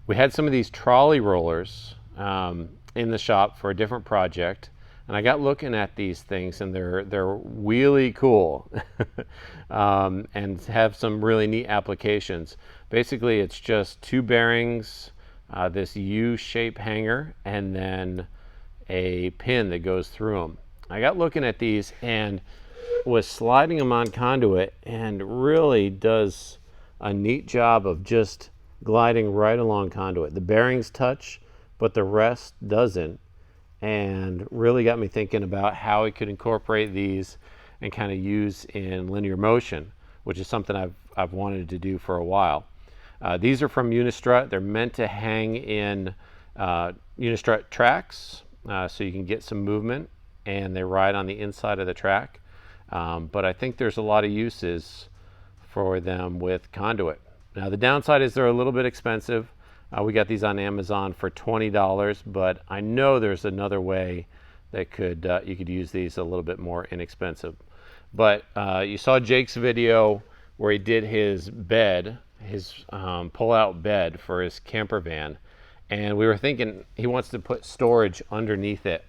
We had some of these trolley rollers in the shop for a different project, and I got looking at these things, and they're really cool, and have some really neat applications. Basically, it's just two bearings, this U-shape hanger, and then a pin that goes through them. I got looking at these and was sliding them on conduit, and really does a neat job of just gliding right along conduit. The bearings touch, but the rest doesn't, and really got me thinking about how we could incorporate these and kind of use in linear motion, which is something I've wanted to do for a while. These are from Unistrut. They're meant to hang in Unistrut tracks, so you can get some movement, and they ride on the inside of the track. But I think there's a lot of uses for them with conduit. Now the downside is they're a little bit expensive. We got these on Amazon for $20, but I know there's another way that you could use these a little bit more inexpensive. But you saw Jake's video where he did his bed, his pull-out bed for his camper van, and we were thinking he wants to put storage underneath it.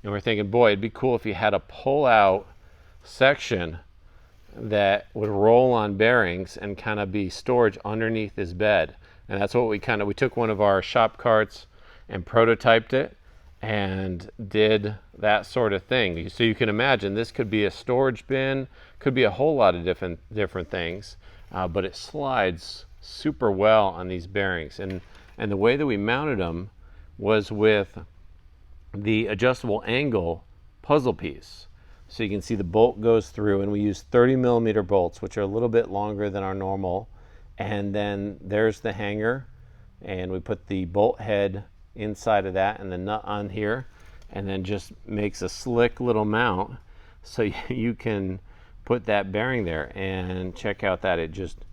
And we're thinking, boy, it'd be cool if you had a pull-out section that would roll on bearings and kind of be storage underneath his bed. And that's what we took one of our shop carts and prototyped it and did that sort of thing. So you can imagine this could be a storage bin, could be a whole lot of different things, but it slides super well on these bearings. And the way that we mounted them was with the adjustable angle puzzle piece. So you can see the bolt goes through, and we use 30mm bolts, which are a little bit longer than our normal. And then there's the hanger, and we put the bolt head inside of that and the nut on here, and then just makes a slick little mount so you can put that bearing there. And check out that, it just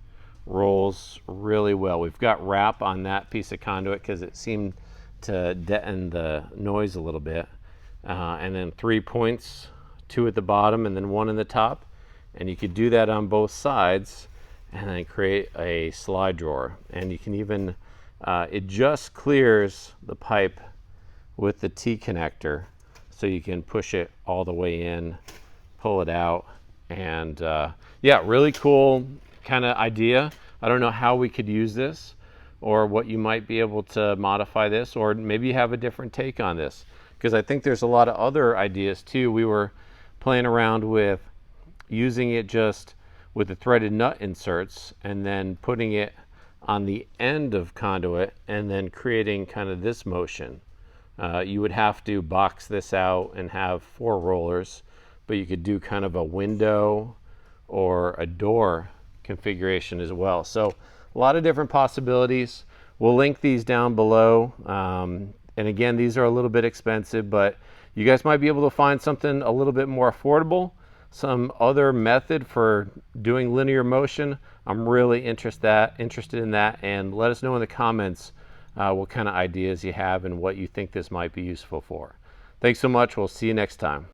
rolls really well. We've got wrap on that piece of conduit because it seemed to deaden the noise a little bit. And then 3 points, 2 at the bottom and then 1 in the top, and you could do that on both sides and then create a slide drawer. And you can even it just clears the pipe with the T connector, so you can push it all the way in, pull it out, and yeah, really cool kind of idea. I don't know how we could use this, or what you might be able to modify this, or maybe you have a different take on this, because I think there's a lot of other ideas too. We were playing around with using it just with the threaded nut inserts and then putting it on the end of conduit and then creating kind of this motion. You would have to box this out and have 4 rollers, but you could do kind of a window or a door configuration as well. So a lot of different possibilities. We'll link these down below. And again, these are a little bit expensive, but you guys might be able to find something a little bit more affordable, some other method for doing linear motion. I'm really interested in that, and let us know in the comments what kind of ideas you have and what you think this might be useful for. Thanks so much. We'll see you next time.